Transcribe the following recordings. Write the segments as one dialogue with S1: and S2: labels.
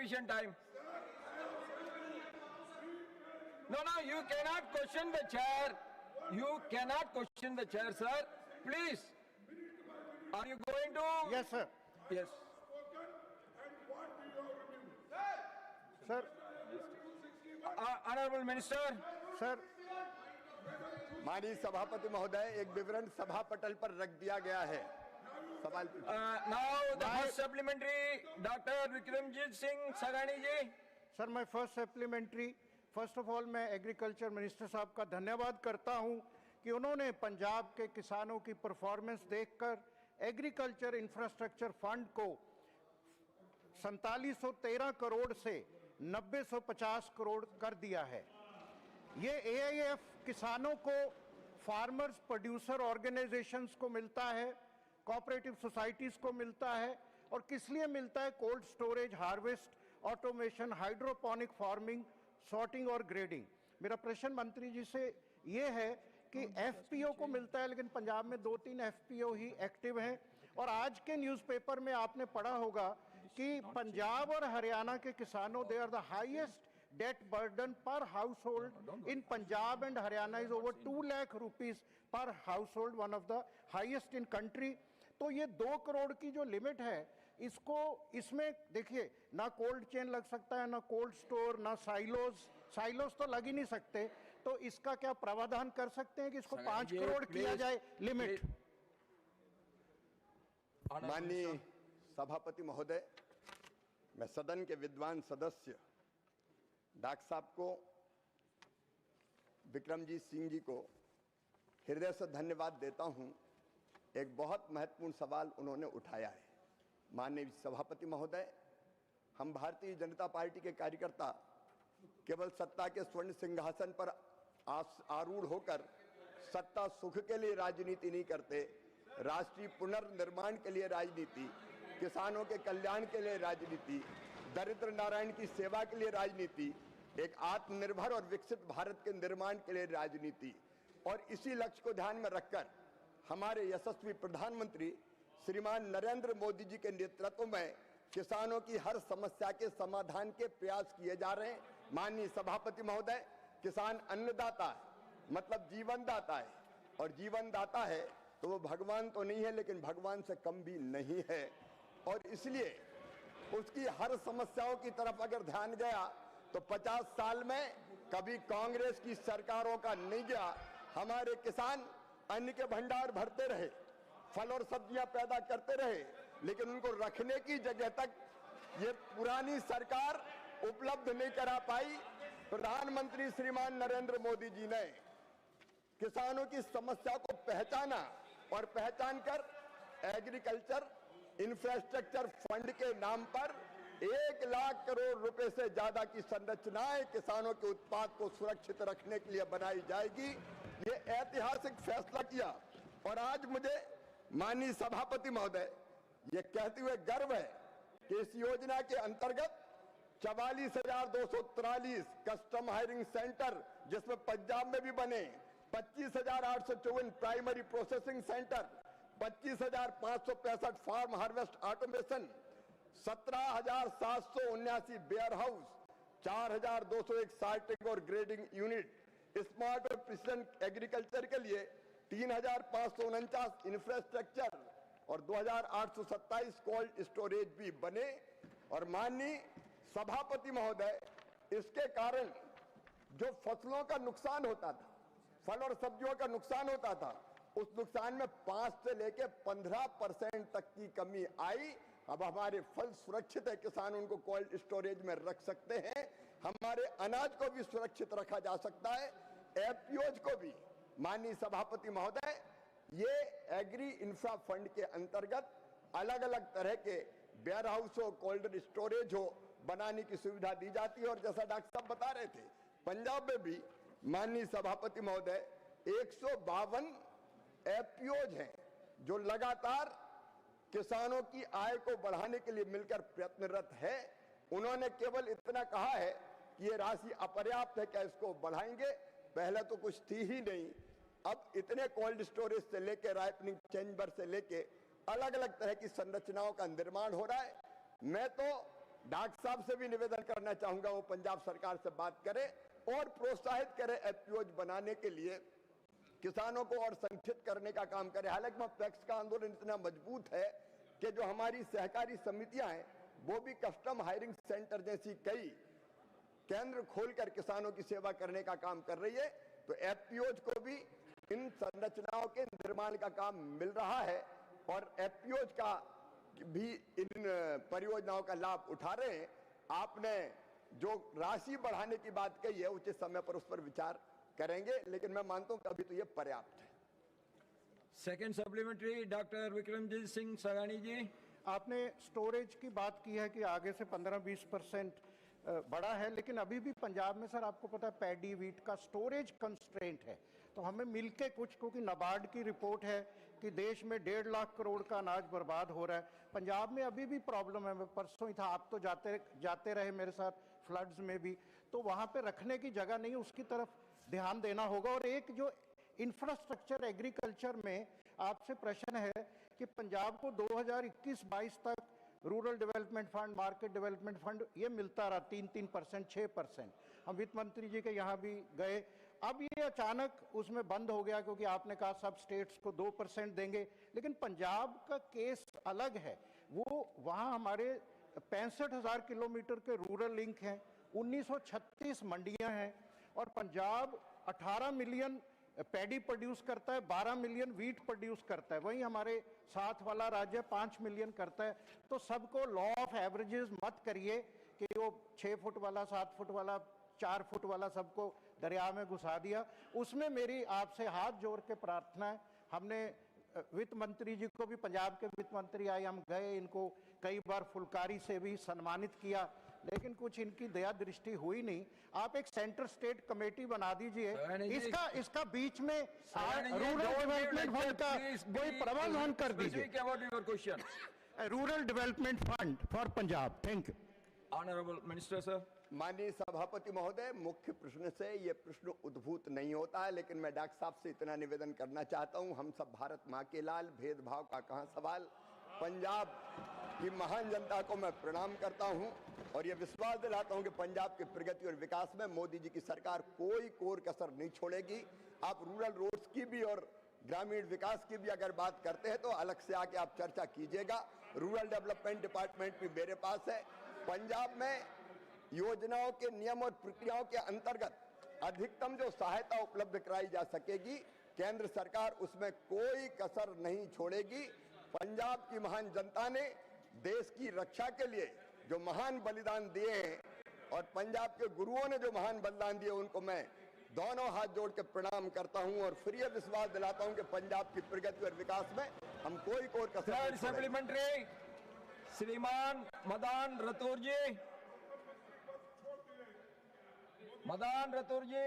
S1: sufficient time. No, you cannot question the chair. You cannot question the chair, sir. Please. Are you going to?
S2: Yes, sir.
S1: Yes.
S2: Sir.
S1: Honorable Minister.
S2: Sir.
S3: माननीय सभापति महोदय, एक विवरण सभा पटल पर रख दिया गया है। सवाल
S1: Now the first supplementary, Dr. Vikramjit Singh Sagani ji.
S2: Sir, मैं first supplementary first of all मैं एग्रीकल्चर मिनिस्टर साहब का धन्यवाद करता हूं कि उन्होंने पंजाब के किसानों की परफॉर्मेंस देखकर एग्रीकल्चर इंफ्रास्ट्रक्चर फंड को 4713 करोड़ से 9050 करोड़ कर दिया है। ये एआईएफ किसानों को, फार्मर्स प्रोड्यूसर ऑर्गेनाइजेशंस को मिलता है, कोऑपरेटिव सोसाइटीज को मिलता है, और किस लिए मिलता है? Cold storage, harvest, automation, hydroponic farming, sorting और ग्रेडिंग। मेरा प्रश्न मंत्री जी से ये है कि एफपीओ को मिलता है, लेकिन पंजाब में 2-3 एफपीओ ही एक्टिव हैं, और आज के न्यूज़पेपर में आपने पढ़ा होगा कि पंजाब और हरियाणा के किसानों, they are the highest debt burden per household in Punjab and Haryana is over 2 lakh rupees per household, one of the highest in country। तो ये 2 करोड़ की जो लिमिट है, इसमें देखिए ना कोल्ड चेन लग सकता है, ना कोल्ड स्टोर, ना साइलोस तो लग ही नहीं सकते। तो इसका क्या प्रावधान कर सकते हैं कि इसको 5 करोड़ किया जाए लिमिट?
S3: माननीय सभापति महोदय, मैं सदन के विद्वान सदस्य डॉक्टर साहब को, विक्रमजीत सिंह जी को हृदय से धन्यवाद देता हूं। एक बहुत महत्वपूर्ण सवाल उन्होंने उठाया है। माननीय सभापति महोदय, हम भारतीय जनता पार्टी के कार्यकर्ता केवल सत्ता के स्वर्ण सिंहासन पर आरूढ़ होकर सत्ता सुख के लिए राजनीति नहीं करते, राष्ट्रीय पुनर्निर्माण के लिए राजनीति, किसानों के कल्याण के लिए राजनीति, दरिद्र नारायण की सेवा के लिए राजनीति, एक आत्मनिर्भर और विकसित भारत के निर्माण के लिए राजनीति, और इसी लक्ष्य को ध्यान में रखकर हमारे यशस्वी प्रधानमंत्री श्रीमान नरेंद्र मोदी जी के नेतृत्व में किसानों की हर समस्या के समाधान के प्रयास किए जा रहे हैं। माननीय सभापति महोदय, किसान अन्नदाता है, मतलब जीवन दाता है, और जीवन दाता है तो वो भगवान तो नहीं है, लेकिन भगवान से कम भी नहीं है, और इसलिए उसकी हर समस्याओं की तरफ अगर ध्यान गया तो 50 साल में कभी कांग्रेस की सरकारों का नहीं गया। हमारे किसान अन्न के भंडार भरते रहे, फल और सब्जियां पैदा करते रहे, लेकिन उनको रखने की जगह तक ये पुरानी सरकार उपलब्ध नहीं करा पाई। प्रधानमंत्री श्रीमान नरेंद्र मोदी जी ने किसानों की समस्या को पहचाना, और पहचान कर एग्रीकल्चर इंफ्रास्ट्रक्चर फंड के नाम पर 1 लाख करोड़ रुपए से ज्यादा की संरचनाएं किसानों के उत्पाद को सुरक्षित रखने के लिए बनाई जाएगी। ये ऐतिहासिक फैसला किया, और आज मुझे माननीय सभापति महोदय ये कहते हुए गर्व है कि इस योजना के अंतर्गत 44,243 कस्टम हायरिंग सेंटर, जिसमें पंजाब में भी बने, 25,854 primary processing center, 25,565 farm harvest automation, 17,779 warehouse, 4,201 sorting और ग्रेडिंग यूनिट, स्मार्ट और प्रिसिजन एग्रीकल्चर के लिए 3,549 इंफ्रास्ट्रक्चर और 2,827 कोल्ड स्टोरेज भी बने। और माननीय सभापति महोदय, इसके कारण जो फसलों का नुकसान होता था, फल और सब्जियों का नुकसान होता था, उस नुकसान में 5 से लेकर 15% तक की कमी आई। अब हमारे फल सुरक्षित है, किसान उनको कोल्ड स्टोरेज में रख सकते हैं, हमारे अनाज को भी सुरक्षित रखा जा सकता है, एफपीओज को भी। माननीय सभापति महोदय, ये एग्री इंफ्रा फंड के अंतर्गत अलग अलग तरह के वेयर हाउस हो, कोल्ड स्टोरेज हो, बनाने की सुविधा दी जाती है। और जैसा डॉक्टर साहब बता रहे थे, पंजाब में भी माननीय सभापति महोदय 152 एफपीओज हैं जो लगातार किसानों की आय को बढ़ाने के लिए मिलकर प्रयत्नरत है। उन्होंने केवल इतना कहा है कि ये राशि अपर्याप्त है, क्या इसको बढ़ाएंगे? पहले तो कुछ थी ही नहीं, अब इतने कोल्ड स्टोरेज से लेके राइपनिंग चेंबर से लेके अलग अलग तरह की संरचनाओं का निर्माण हो रहा है। मैं तो डॉक्टर साहब से भी निवेदन करना चाहूंगा, वो पंजाब सरकार से बात करें और प्रोत्साहित करें एफपीओज बनाने के लिए, किसानों को और संगठित करने का काम करें। हालांकि पैक्स का आंदोलन इतना मजबूत है कि जो हमारी सहकारी समितियां हैं वो भी कस्टम हायरिंग सेंटर जैसी कई केंद्र खोलकर किसानों की सेवा करने का काम कर रही है। तो एफपीओज को भी इन संरचनाओं के निर्माण का काम मिल रहा है और एफपीओज का भी इन परियोजनाओं का लाभ उठा रहे हैं। आपने जो राशि बढ़ाने की बात कही है उचित समय पर उस पर विचार करेंगे, लेकिन मैं मानता हूं कि अभी तो ये पर्याप्त है।
S1: Second supplementary doctor Vikramjit Singh Sagani ji.
S2: आपने स्टोरेज की बात की है कि आगे से 15-20% बढ़ा है, लेकिन अभी भी पंजाब में सर आपको पता है पैडी वीट का स्टोरेज कंस्ट्रेंट है। तो हमें मिलके कुछ, क्योंकि नाबार्ड की रिपोर्ट है कि देश में 1.5 लाख करोड़ का अनाज बर्बाद हो रहा है, पंजाब में अभी भी प्रॉब्लम है। मैं परसों ही था, आप तो जाते रहे मेरे साथ फ्लड्स में भी, तो वहाँ पे रखने की जगह नहीं, उसकी तरफ ध्यान देना होगा। और एक जो इंफ्रास्ट्रक्चर एग्रीकल्चर में आपसे प्रश्न है कि पंजाब को 2021-22 तक rural development fund, market development fund ये मिलता रहा 3-3%, 6%। हम वित्त मंत्री जी के यहाँ भी गए, अब ये अचानक उसमें बंद हो गया क्योंकि आपने कहा सब स्टेट्स को 2% देंगे। लेकिन पंजाब का केस अलग है, वो वहाँ हमारे 65,000 किलोमीटर के रूरल लिंक हैं, 1936 मंडियाँ हैं और पंजाब 18 मिलियन पैडी प्रोड्यूस करता है, 12 मिलियन वीट प्रोड्यूस करता है। वहीं हमारे साथ वाला राज्य 5 मिलियन करता है। तो सबको लॉ ऑफ एवरेजेस मत करिए कि वो 6 फुट वाला, 7 फुट वाला, 4 फुट वाला सबको दरिया में घुसा दिया। उसमें मेरी आपसे हाथ जोड़ के प्रार्थना है, हमने वित्त मंत्री जी को भी, पंजाब के वित्त मंत्री आए, हम गए, इनको कई बार फुलकारी से भी सम्मानित किया, लेकिन कुछ इनकी दया दृष्टि हुई नहीं। आप एक सेंटर स्टेट कमेटी बना दीजिए, इसका बीच में रूरल डेवलपमेंट फंड का कोई प्रावधान कर दीजिए। Rural development fund for Punjab. Thank you.
S1: Honourable minister sir.
S3: माननीय सभापति महोदय, मुख्य प्रश्न से ये प्रश्न उद्भूत नहीं होता है, लेकिन मैं डॉक्टर साहब से इतना निवेदन करना चाहता हूं, हम सब भारत माँ के लाल, भेदभाव का कहां सवाल। पंजाब की महान जनता को मैं प्रणाम करता हूं और ये विश्वास दिलाता हूं कि पंजाब की प्रगति और विकास में मोदी जी की सरकार कोई कोर कसर नहीं छोड़ेगी। आप रूरल रोड्स की भी और ग्रामीण विकास की भी अगर बात करते हैं तो अलग से आके आप चर्चा कीजिएगा। रूरल डेवलपमेंट डिपार्टमेंट भी मेरे पास है। पंजाब में योजनाओं के नियम और प्रक्रियाओं के अंतर्गत अधिकतम जो सहायता उपलब्ध कराई जा सकेगी, केंद्र सरकार उसमें कोई कसर नहीं छोड़ेगी। पंजाब की महान जनता ने देश की रक्षा के लिए जो महान बलिदान दिए हैं और पंजाब के गुरुओं ने जो महान बलिदान दिए, उनको मैं दोनों हाथ जोड़ के प्रणाम करता हूं और फिर यह विश्वास दिलाता हूं कि पंजाब की प्रगति और विकास में हम कोई कोर कसर नहीं छोड़ेंगे।
S1: सप्लीमेंट्री श्रीमान मदान रतूर जी। मदान रतूर जी।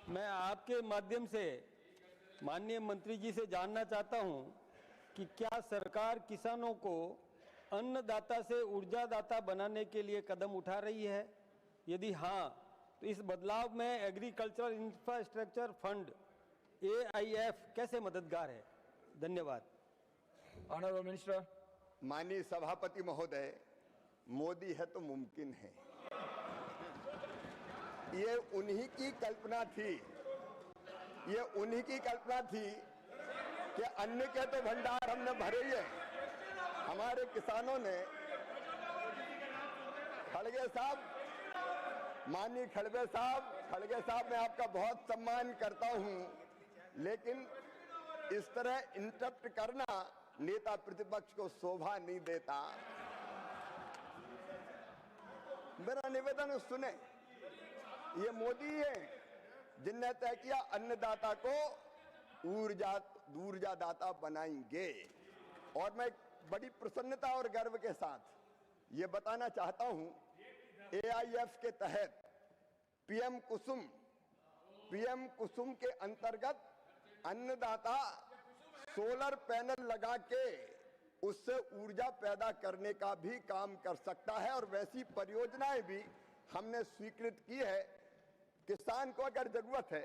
S4: मैं आपके माध्यम से माननीय मंत्री जी से जानना चाहता हूं कि क्या सरकार किसानों को अन्नदाता से ऊर्जादाता बनाने के लिए कदम उठा रही है? यदि हाँ, तो इस बदलाव में एग्रीकल्चरल इंफ्रास्ट्रक्चर फंड AIF कैसे मददगार है? धन्यवाद।
S1: Honourable minister.
S3: माननीय सभापति महोदय, मोदी है तो मुमकिन है। ये उन्हीं की कल्पना थी, ये उन्हीं की कल्पना थी कि अन्न के तो भंडार हमने भरे ही है। हमारे किसानों ने, खड़गे साहब, माननीय खड़गे साहब, मैं आपका बहुत सम्मान करता हूं, लेकिन इस तरह इंटरप्ट करना नेता प्रतिपक्ष को शोभा नहीं देता। मेरा निवेदन सुने, ये मोदी है जिनने तय किया अन्नदाता को ऊर्जादाता बनाएंगे। और मैं बड़ी प्रसन्नता और गर्व के साथ ये बताना चाहता हूं, AIF के तहत पीएम कुसुम के अंतर्गत अन्नदाता सोलर पैनल लगा के उससे ऊर्जा पैदा करने का भी काम कर सकता है और वैसी परियोजनाएं भी हमने स्वीकृत की है। किसान को अगर जरूरत है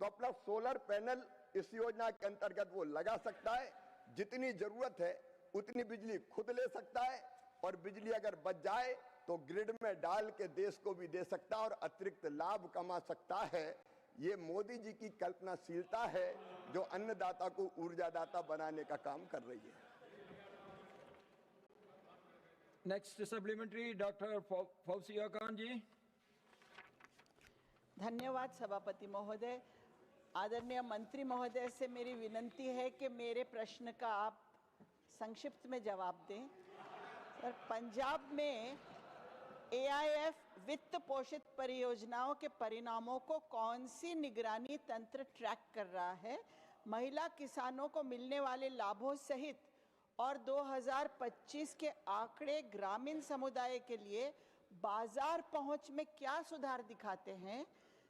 S3: तो अपना सोलर पैनल इस योजना के अंतर्गत वो लगा सकता है। जितनी जरूरत है उतनी बिजली खुद ले सकता है, और बिजली अगर बच जाए तो ग्रिड में डाल के देश को भी दे सकता है और अतिरिक्त लाभ कमा सकता है। ये मोदी जी की कल्पनाशीलता है जो अन्नदाता को ऊर्जादाता बनाने का काम कर रही है।
S1: Next supplementary doctor Fauzia Khan ji.
S5: धन्यवाद सभापति महोदय। आदरणीय मंत्री महोदय से मेरी विनती है कि मेरे प्रश्न का आप संक्षिप्त में जवाब दें। सर, पंजाब में एआईएफ वित्त पोषित परियोजनाओं के परिणामों को कौन सी निगरानी तंत्र ट्रैक कर रहा है? महिला किसानों को मिलने वाले लाभों सहित और 2025 के आंकड़े ग्रामीण समुदाय के लिए बाजार पहुंच में क्या सुधार दिखाते हैं?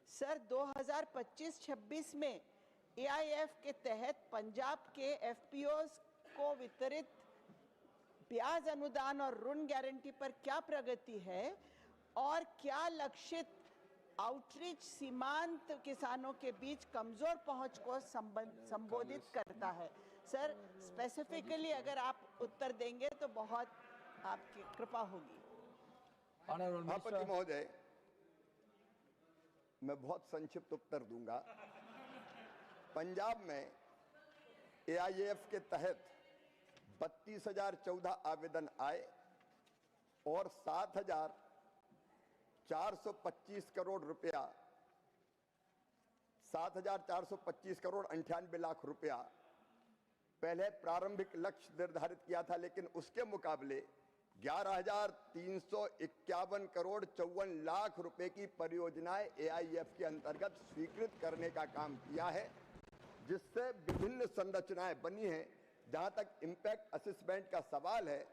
S5: सर, 2025-26 में एआईएफ के तहत पंजाब के एफपीओज को वितरित ब्याज अनुदान और ऋण गारंटी पर क्या प्रगति है और क्या लक्षित आउटरीच सीमांत किसानों के बीच कमजोर पहुंच को संबोधित करता है? सर, स्पेसिफिकली अगर आप उत्तर देंगे तो बहुत आपकी कृपा होगी।
S3: सभापति महोदय, मैं बहुत संक्षिप्त उत्तर दूंगा। पंजाब में एआईएफ के तहत 32,014 आवेदन आए और 7,425 करोड़ रुपया 7,425 करोड़ 98 लाख रुपया पहले प्रारंभिक लक्ष्य निर्धारित किया था, लेकिन उसके मुकाबले 11,351 करोड़ 54 लाख रुपए की परियोजनाएं एआईएफ के अंतर्गत स्वीकृत करने का काम किया है, जिससे विभिन्न संरचनाएं बनी हैं। जहां तक इंपैक्ट असेसमेंट का सवाल है,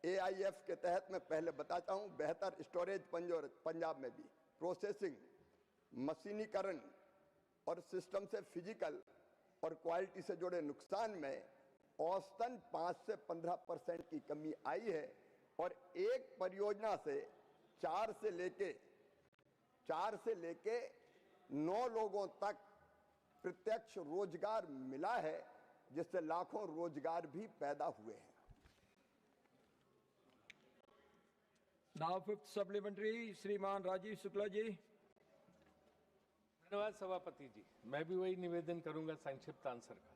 S3: एआईएफ के तहत मैं पहले बताता हूं, बेहतर स्टोरेज पंजाब में भी प्रोसेसिंग, मशीनीकरण और सिस्टम से फिजिकल और क्वालिटी से जुड़े नुकसान में औसतन 5 से 15% की कमी आई है और एक परियोजना से 4 से लेके 9 लोगों तक प्रत्यक्ष रोजगार मिला है, जिससे लाखों रोजगार भी पैदा हुए हैं।
S1: नाउ फिफ्थ सप्लीमेंट्री श्रीमान राजीव शुक्ला जी।
S6: धन्यवाद सभापति जी। मैं भी वही निवेदन करूंगा संक्षिप्त आंसर का।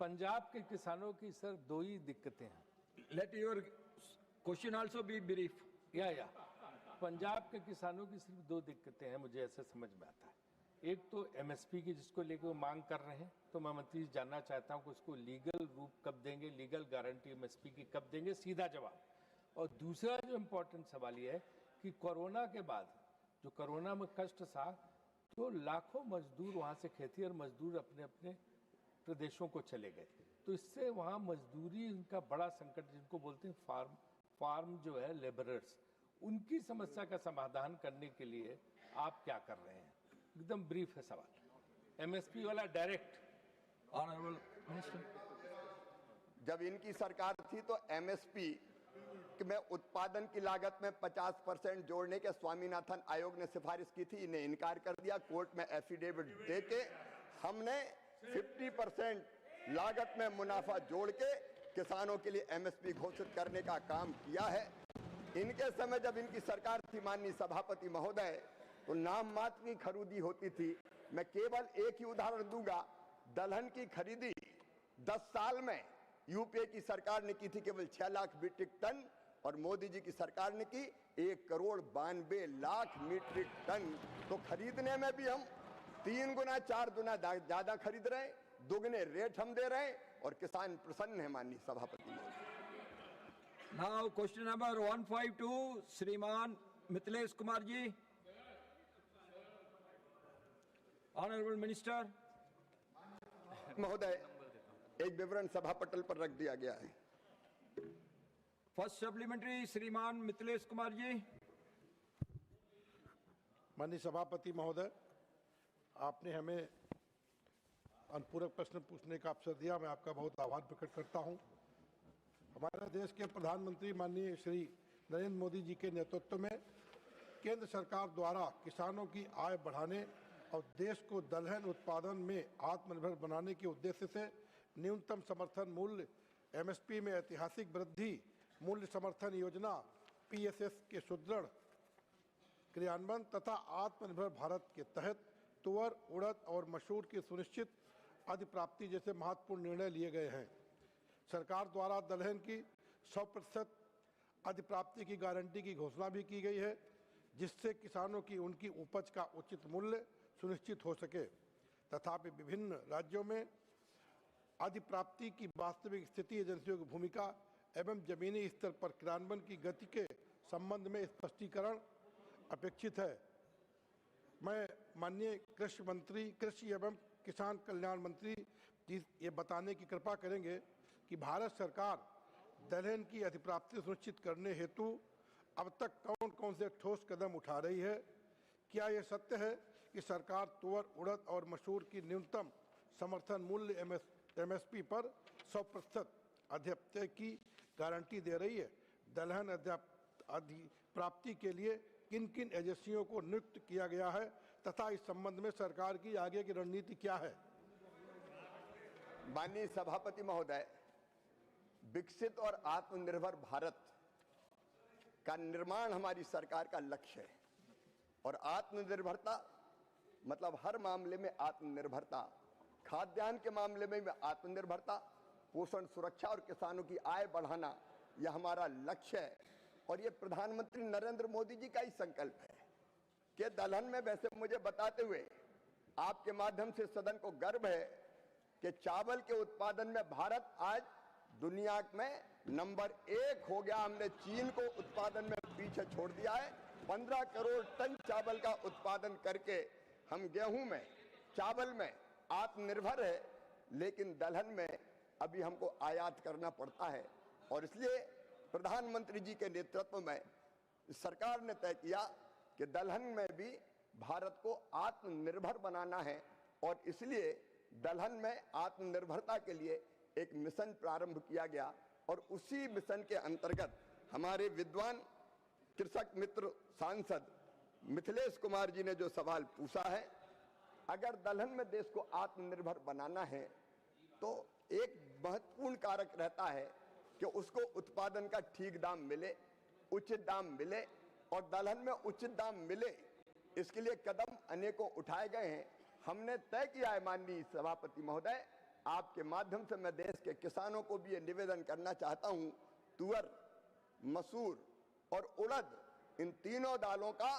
S6: पंजाब के किसानों की सर 2 ही दिक्कतें हैं।
S1: Let your question also be brief.
S6: या पंजाब के किसानों की सिर्फ 2 दिक्कतें हैं, मुझे ऐसे समझ में आता है। एक तो एमएसपी की जिसको लेकर वो मांग कर रहे हैं, तो मैं मंत्री जी जानना चाहता हूं कि उसको लीगल रूप कब देंगे, लीगल गारंटी एमएसपी की कब देंगे, सीधा जवाब। और दूसरा जो इम्पोर्टेंट सवाल ये है कि कोरोना के बाद जो कोरोना में कष्ट था, तो लाखों मजदूर वहाँ से खेतिहर मजदूर अपने अपने प्रदेशों को चले गए, तो इससे वहाँ मजदूरी उनका बड़ा संकट, जिनको बोलते हैं फार्म जो है लेबरर्स, उनकी समस्या का समाधान करने के लिए आप क्या कर रहे हैं? एकदम ब्रीफ है सवाल। एमएसपी वाला डायरेक्ट।
S1: Honourable minister.
S3: जब इनकी सरकार थी तो एमएसपी में उत्पादन की लागत में 50% जोड़ने के स्वामीनाथन आयोग ने सिफारिश की थी, इन्हें इनकार कर दिया। कोर्ट में एफिडेविट देके हमने 50% लागत में मुनाफा जोड़ के किसानों के लिए एमएसपी घोषित करने का काम किया है। इनके समय जब इनकी सरकार थी माननीय सभापति महोदय, तो नाम मात्र की खरीदी होती थी। मैं केवल एक ही उदाहरण दूंगा, दलहन की खरीदी 10 साल में यूपीए की सरकार ने की थी केवल 6 लाख मीट्रिक टन, और मोदी जी की सरकार ने की 1,92,00,000 मीट्रिक टन। तो खरीदने में भी हम 3 गुना 4 गुना ज्यादा खरीद रहे हैं, दुगने रेट हम दे रहे हैं, और किसान प्रसन्न है माननीय सभापति।
S1: नाउ क्वेश्चन नंबर 152 श्रीमान मिथिलेश कुमार जी। Honourable minister.
S3: महोदय, एक विवरण सभा पटल पर रख दिया गया है।
S1: फर्स्ट सप्लीमेंट्री श्रीमान मिथिलेश कुमार जी।
S7: माननीय सभापति महोदय, आपने हमें अनुपूरक प्रश्न पूछने का अवसर दिया, मैं आपका बहुत आभार प्रकट करता हूं। हमारे देश के प्रधानमंत्री माननीय श्री नरेंद्र मोदी जी के नेतृत्व में केंद्र सरकार द्वारा किसानों की आय बढ़ाने और देश को दलहन उत्पादन में आत्मनिर्भर बनाने के उद्देश्य से न्यूनतम समर्थन मूल्य एमएसपी में ऐतिहासिक वृद्धि, मूल्य समर्थन योजना पीएसएस के सुदृढ़ क्रियान्वयन तथा आत्मनिर्भर भारत के तहत तुअर, उड़द और मसूर की सुनिश्चित अधिप्राप्ति जैसे महत्वपूर्ण निर्णय लिए गए हैं। सरकार द्वारा दलहन की 100% अधिप्राप्ति की गारंटी की घोषणा भी की गई है, जिससे किसानों की उनकी उपज का उचित मूल्य सुनिश्चित हो सके। तथापि विभिन्न राज्यों में अधिप्राप्ति की वास्तविक स्थिति, एजेंसियों की भूमिका एवं जमीनी स्तर पर क्रियान्वयन की गति के संबंध में स्पष्टीकरण अपेक्षित है। मैं माननीय कृषि एवं किसान कल्याण मंत्री जी ये बताने की कृपा करेंगे कि भारत सरकार दलहन की अधिप्राप्ति सुनिश्चित करने हेतु अब तक कौन कौन से ठोस कदम उठा रही है। क्या यह सत्य है कि सरकार तुअर, उड़द और मसूर की न्यूनतम समर्थन मूल्य एमएसपी पर 100% अधिप्राप्ति की गारंटी दे रही है? दलहन अधिप्राप्ति के लिए किन किन एजेंसियों को नियुक्त किया गया है तथा इस संबंध में सरकार की आगे की रणनीति क्या है?
S3: माननीय सभापति महोदय, विकसित और आत्मनिर्भर भारत का निर्माण हमारी सरकार का लक्ष्य है और आत्मनिर्भरता मतलब हर मामले में आत्मनिर्भरता, खाद्यान्न के मामले में आत्मनिर्भरता, पोषण सुरक्षा और किसानों की आय बढ़ाना, यह हमारा लक्ष्य है। और ये प्रधानमंत्री नरेंद्र मोदी जी का ही संकल्प है कि दलहन में, वैसे मुझे बताते हुए आपके माध्यम से सदन को गर्व है कि चावल के उत्पादन में भारत आज दुनिया में नंबर 1 हो गया। हमने चीन को उत्पादन में पीछे छोड़ दिया है। 15 करोड़ टन चावल का उत्पादन करके हम गेहूं में, चावल में आत्मनिर्भर है, लेकिन दलहन में अभी हमको आयात करना पड़ता है। और इसलिए प्रधानमंत्री जी के नेतृत्व में सरकार ने तय किया कि दलहन में भी भारत को आत्मनिर्भर बनाना है और इसलिए दलहन में आत्मनिर्भरता के लिए एक मिशन प्रारंभ किया गया। और उसी मिशन के अंतर्गत हमारे विद्वान कृषक मित्र सांसद मिथिलेश कुमार जी ने जो सवाल पूछा है, अगर दलहन में देश को आत्मनिर्भर बनाना है तो एक महत्वपूर्ण कारक रहता है कि उसको उत्पादन का ठीक दाम मिले, उचित दाम मिले और दलहन में उचित दाम मिले। इसके लिए कदम अनेकों उठाए गए हैं। हमने तय किया है माननीय सभापति महोदय, आपके माध्यम से मैं देश के किसानों को भी ये निवेदन करना चाहता हूं, तुअर, मसूर और उड़द, इन तीनों दालों का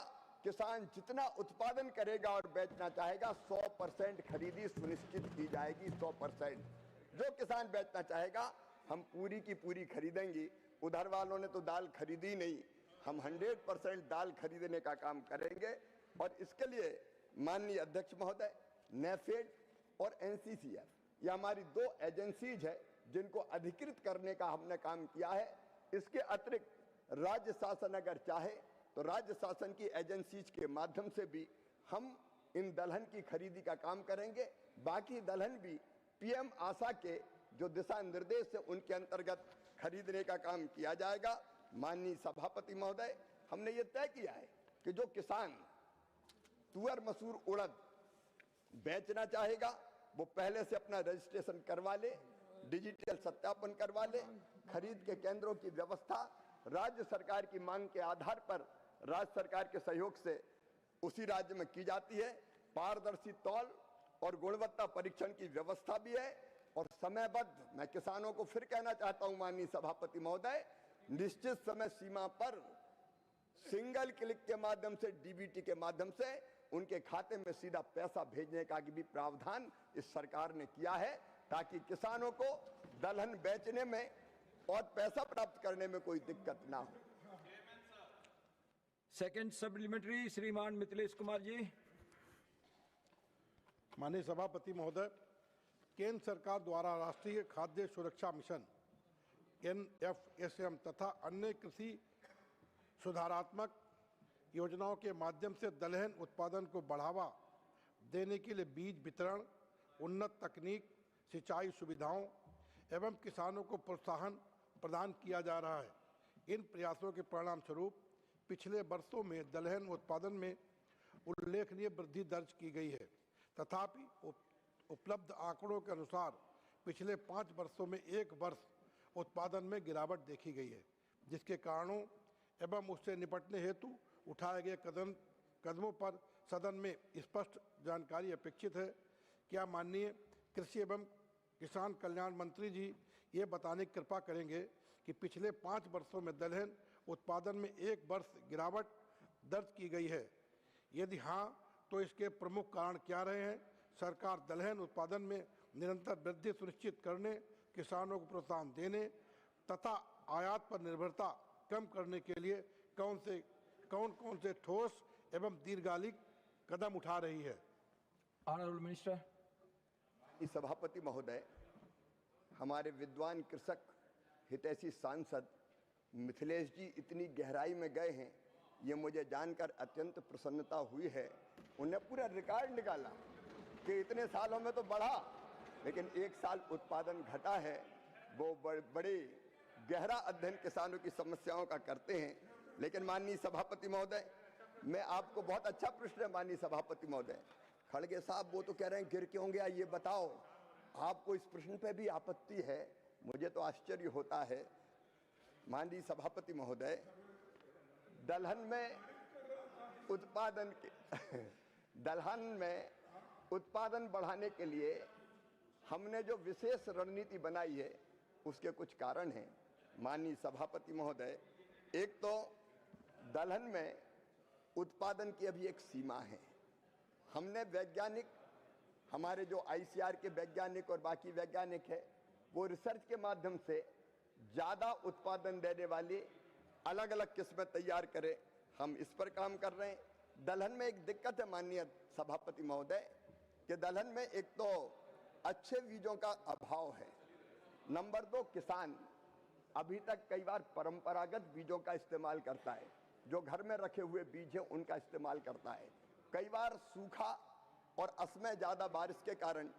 S3: किसान जितना उत्पादन करेगा और बेचना चाहेगा 100% खरीदी सुनिश्चित की जाएगी। 100% जो किसान बेचना चाहेगा हम पूरी की पूरी खरीदेंगे। उधर वालों ने तो दाल खरीदी नहीं, हम 100% दाल खरीदने का काम करेंगे। और इसके लिए माननीय अध्यक्ष महोदय, नेफेड और एनसीसीएफ, ये हमारी 2 एजेंसीज है जिनको अधिकृत करने का हमने काम किया है। इसके अतिरिक्त राज्य शासन अगर चाहे तो राज्य शासन की एजेंसीज के माध्यम से भी हम इन दलहन की खरीदी का काम करेंगे। बाकी दलहन भी पीएम आशा के जो दिशा निर्देश है उनके अंतर्गत खरीदने का काम किया जाएगा। माननीय सभापति महोदय, हमने ये तय किया है कि जो किसान तुअर, मसूर, उड़द बेचना चाहेगा वो पहले से अपना रजिस्ट्रेशन करवा ले, डिजिटल सत्यापन करवा ले। खरीद के केंद्रों की व्यवस्था राज्य सरकार की मांग के आधार पर राज्य सरकार के सहयोग से उसी राज्य में की जाती है। पारदर्शी तौल और गुणवत्ता परीक्षण की व्यवस्था भी है और समयबद्ध, मैं किसानों को फिर कहना चाहता हूं माननीय सभापति महोदय, निश्चित समय सीमा पर सिंगल क्लिक के माध्यम से, डीबीटी के माध्यम से उनके खाते में सीधा पैसा भेजने का भी प्रावधान इस सरकार ने किया है, ताकि किसानों को दलहन बेचने में और पैसा प्राप्त करने में कोई दिक्कत ना हो।
S1: सेकंड सप्लीमेंट्री श्रीमान मिथिलेश कुमार जी।
S7: माननीय सभापति महोदय, केंद्र सरकार द्वारा राष्ट्रीय खाद्य सुरक्षा मिशन NFSM तथा अन्य कृषि सुधारात्मक योजनाओं के माध्यम से दलहन उत्पादन को बढ़ावा देने के लिए बीज वितरण, उन्नत तकनीक, सिंचाई सुविधाओं एवं किसानों को प्रोत्साहन प्रदान किया जा रहा है। इन प्रयासों के परिणाम स्वरूप पिछले वर्षों में दलहन उत्पादन में उल्लेखनीय वृद्धि दर्ज की गई है। तथापि उपलब्ध आंकड़ों के अनुसार पिछले 5 वर्षों में एक वर्ष उत्पादन में गिरावट देखी गई है, जिसके कारणों एवं उससे निपटने हेतु उठाए गए कदमों पर सदन में स्पष्ट जानकारी अपेक्षित है। क्या माननीय कृषि एवं किसान कल्याण मंत्री जी ये बताने की कृपा करेंगे कि पिछले 5 वर्षों में दलहन उत्पादन में एक वर्ष गिरावट दर्ज की गई है? यदि हाँ, तो इसके प्रमुख कारण क्या रहे हैं? सरकार दलहन उत्पादन में निरंतर वृद्धि सुनिश्चित करने, किसानों को प्रोत्साहन देने तथा आयात पर निर्भरता कम करने के लिए कौन कौन से ठोस एवं दीर्घकालिक कदम उठा रही है?
S1: Honorable Minister.
S3: इस सभापति महोदय, हमारे विद्वान कृषक हितैषी सांसद मिथिलेश जी इतनी गहराई में गए हैं, ये मुझे जानकर अत्यंत प्रसन्नता हुई है। उन्हें पूरा रिकॉर्ड निकाला कि इतने सालों में तो बढ़ा, लेकिन एक साल उत्पादन घटा है। वो बड़े गहरा अध्ययन किसानों की समस्याओं का करते हैं। लेकिन माननीय सभापति महोदय, मैं आपको बहुत अच्छा प्रश्न है माननीय सभापति महोदय। खड़गे साहब वो तो कह रहे हैं गिर क्यों गया, ये बताओ। आपको इस प्रश्न पे भी आपत्ति है, मुझे तो आश्चर्य होता है। माननीय सभापति महोदय, दलहन में उत्पादन बढ़ाने के लिए हमने जो विशेष रणनीति बनाई है, उसके कुछ कारण हैं। माननीय सभापति महोदय, एक तो दलहन में उत्पादन की अभी एक सीमा है। हमने वैज्ञानिक, हमारे जो आईसीआर के वैज्ञानिक और बाकी वैज्ञानिक है, वो रिसर्च के माध्यम से ज़्यादा उत्पादन देने वाली अलग अलग किस्में तैयार करें। हम इस पर काम कर रहे हैं। दलहन में एक दिक्कत है माननीय सभापति महोदय कि दलहन में एक तो अच्छे बीजों का अभाव है। नंबर 2, किसान अभी तक कई बार परंपरागत बीजों का इस्तेमाल करता है, जो घर में रखे हुए बीज हैं उनका इस्तेमाल करता है। कई बार सूखा और असमय ज़्यादा बारिश के कारण